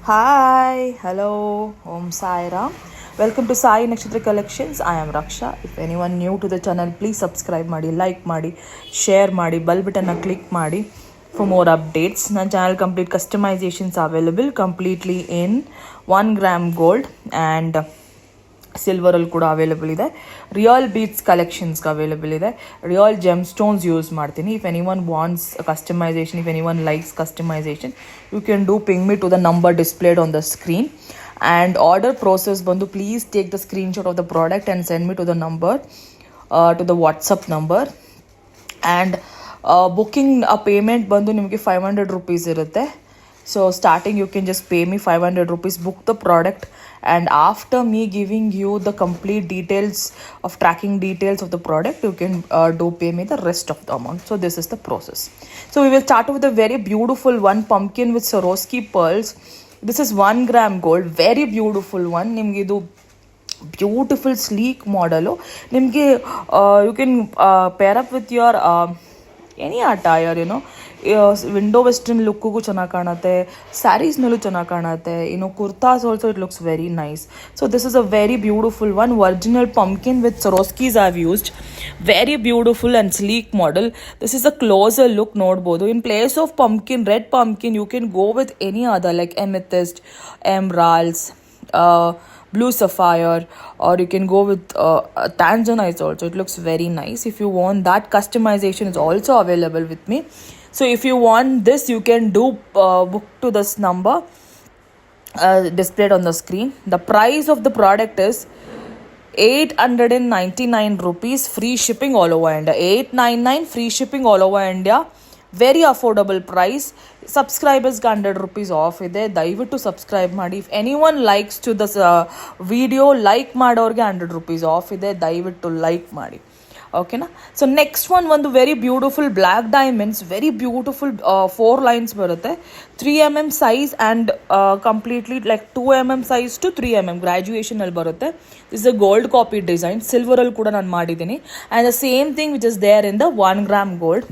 Hi, hello, Om Sai Ram. Welcome to Sai Nakshatra Collections. I am Raksha. If anyone new to the channel, please subscribe ಮಾಡಿ, like ಮಾಡಿ, share ಮಾಡಿ, bell button click ಮಾಡಿ for more updates. ನನ್ನ channel complete customizations available completely in 1 gram gold and ಸಿಲ್ವರಲ್ಲಿ ಕೂಡ available ಇದೆ. Real beads ಕಲೆಕ್ಷನ್ಸ್ಗೆ available ಇದೆ. Real gem stones use ಮಾಡ್ತೀನಿ. If any one wants customization, if any one likes customization, you can do ping me to the number displayed on the screen. And order process ಬಂದು please take the screenshot of the product and send me to the number, to the WhatsApp number. And booking payment ಬಂದು ನಿಮಗೆ 500 rupees ಇರುತ್ತೆ. So starting you can just pay me 500 rupees, book the product, and after me giving you the complete details of tracking details of the product, you can do pay me the rest of the amount. So this is the process. So we will start with a very beautiful one, pumpkin with Swarovski pearls. This is 1 gram gold, very beautiful one. Nimge idu beautiful sleek model. Nimge you can pair up with your any attire, you know. Window western ಲುಕ್ಕಿಗೂ ಚೆನ್ನಾಗಿ ಕಾಣುತ್ತೆ, ಸ್ಯಾರೀಸ್ನಲ್ಲೂ ಚೆನ್ನಾಗಿ ಕಾಣುತ್ತೆ, kurtas also it looks very nice. So this is a very beautiful one, original pumpkin with Swarovskis I've used. Very beautiful and sleek model. This is a closer look ನೋಡ್ಬೋದು. In place of pumpkin, red pumpkin, you can go with any other like amethyst, emeralds, blue sapphire, or you can go with tanzanite also. It looks very nice. If you want that, customization is also available with me. So if you want this, you can do book to this number displayed on the screen. The price of the product is 899 rupees, free shipping all over India. 899 free shipping all over India. Very affordable price. ಸಬ್ಸ್ಕ್ರೈಬರ್ಸ್ಗೆ 100 rupees off ಇದೆ. ದಯವಿಟ್ಟು subscribe ಮಾಡಿ. If any one likes to the video, like ಮಾಡೋರಿಗೆ 100 rupees off ಇದೆ. ದಯವಿಟ್ಟು like ಮಾಡಿ, ಓಕೆನಾ. So next ಒಂದು very beautiful black diamonds, very beautiful 4 lines ಬರುತ್ತೆ. 3 mm size and completely like 2 mm size to 3 mm ಗ್ರ್ಯಾಜುಯೇಷನಲ್ಲಿ ಬರುತ್ತೆ. This a gold copy design. ಸಿಲ್ವರಲ್ಲಿ ಕೂಡ ನಾನು ಮಾಡಿದ್ದೀನಿ. And the same thing which is there in the 1 gram gold.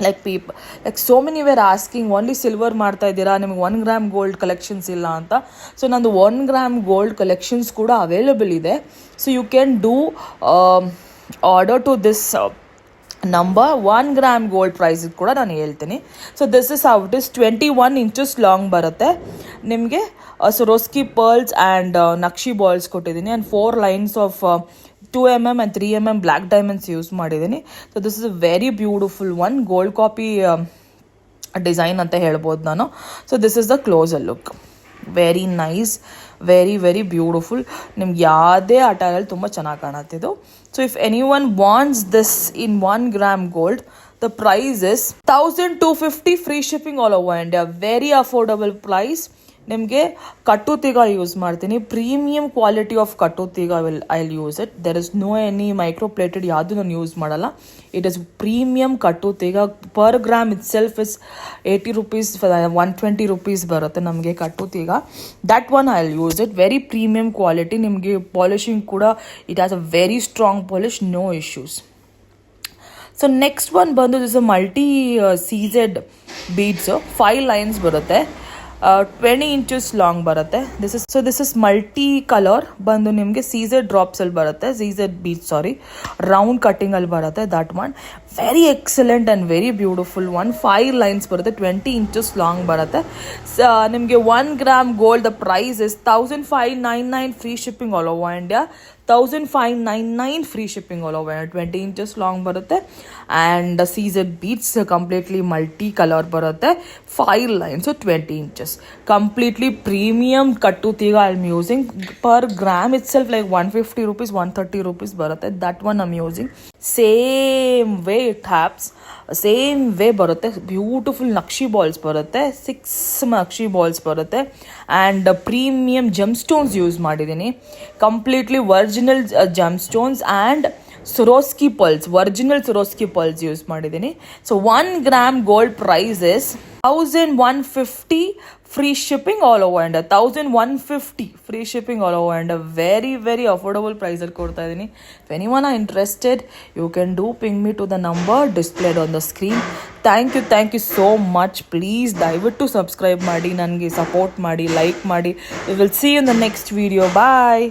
Like so many were asking, only silver ಮಾಡ್ತಾ ಇದ್ದೀರಾ, ನಿಮಗೆ 1 gram gold collections ಇಲ್ಲ ಅಂತ. ಸೊ ನಂದು 1 gram ಗೋಲ್ಡ್ ಕಲೆಕ್ಷನ್ಸ್ ಕೂಡ ಅವೈಲೇಬಲ್ ಇದೆ. So you can do order to this number. 1 gram gold ಪ್ರೈಸಿಗೆ ಕೂಡ ನಾನು ಹೇಳ್ತೀನಿ. So this is how it is. 21 inches long ಬರುತ್ತೆ ನಿಮಗೆ. ಸರೋಸ್ಕಿ ಪರ್ಲ್ಸ್ ಆ್ಯಂಡ್ ನಕ್ಷಿ ಬಾಲ್ಸ್ ಕೊಟ್ಟಿದ್ದೀನಿ. And 4 lines of 2 mm and 3 mm black diamonds use ಮಾಡಿದ್ದೀನಿ. So this is a very beautiful one, gold copy design ಅಂತ ಹೇಳ್ಬೋದು ನಾನು. So this is the closer look. Very nice, very very beautiful. ನಿಮ್ಗೆ ಯಾವುದೇ ಅಟೈರಲ್ಲಿ ತುಂಬ ಚೆನ್ನಾಗಿ ಕಾಣುತ್ತಿದ್ದು. So if any one wants this in 1 gram gold, the price is 1250, free shipping all over India. Very affordable price. ನಿಮಗೆ ಕಟ್ಟು ತೀಗ use ಮಾಡ್ತೀನಿ. ಪ್ರೀಮಿಯಂ ಕ್ವಾಲಿಟಿ ಆಫ್ ಕಟ್ಟು ತೀಗ I will use it. There is no any microplated, ಯಾವುದು ನಾನು use ಮಾಡಲ್ಲ. It is premium ಕಟ್ಟು ತೀಗ. Per gram itself is 80 rupees, 120 rupees ಬರುತ್ತೆ ನಮಗೆ ಕಟ್ಟು ತೀಗ. That one I will use it. Very premium quality. ನಿಮಗೆ ಪಾಲಿಶಿಂಗ್ ಕೂಡ it has a very strong polish, no issues. So next one ಬಂದು this a multi seeded beads, 5 lines ಬರುತ್ತೆ. 20 inches long ಬರುತ್ತೆ. This is multi colour ಬಂದು ನಿಮಗೆ ಸೀಸೆಡ್ ಡ್ರಾಪ್ಸಲ್ಲಿ ಬರುತ್ತೆ. ಸೀಸೆಡ್ beach, ಸಾರಿ, round ಕಟ್ಟಿಂಗಲ್ಲಿ ಬರುತ್ತೆ. That one very excellent and very beautiful one. 5 lines ಬರುತ್ತೆ, 20 inches long ಬರುತ್ತೆ. ನಿಮಗೆ 1 gram gold, the price is 1599, free shipping all over India. 1599 free shipping all over. 20 inches long ಬರುತ್ತೆ. And seeded beads completely multi colour ಬರುತ್ತೆ. 5 lines, 20 inches. Completely premium ಕಟ್ಟು ತೀಗ I am using. Per gram itself like 150 rupees, 130 rupees ಬರುತ್ತೆ. That one I'm using. Same way it happens, same way ಬರುತ್ತೆ. Beautiful ನಕ್ಷಿ balls ಬರುತ್ತೆ. 6 ನಕ್ಷಿ balls ಬರುತ್ತೆ. And premium gem stones use ಮಾಡಿದ್ದೀನಿ. Completely original gem stones and Swarovski pearls, original Swarovski pearls use ಮಾಡಿದ್ದೀನಿ. So 1 gram gold price is 1150 free shipping all over India. 1150 free shipping all over India. Very very affordable ಪ್ರೈಸಲ್ಲಿ ಕೊಡ್ತಾ ಇದ್ದೀನಿ. If anyone are interested you can do ping me to the number displayed on the screen. Thank you so much. Please ದಯವಿಟ್ಟು subscribe ಮಾಡಿ, ನನಗೆ support ಮಾಡಿ, like ಮಾಡಿ. V will see you in the next video. Bye.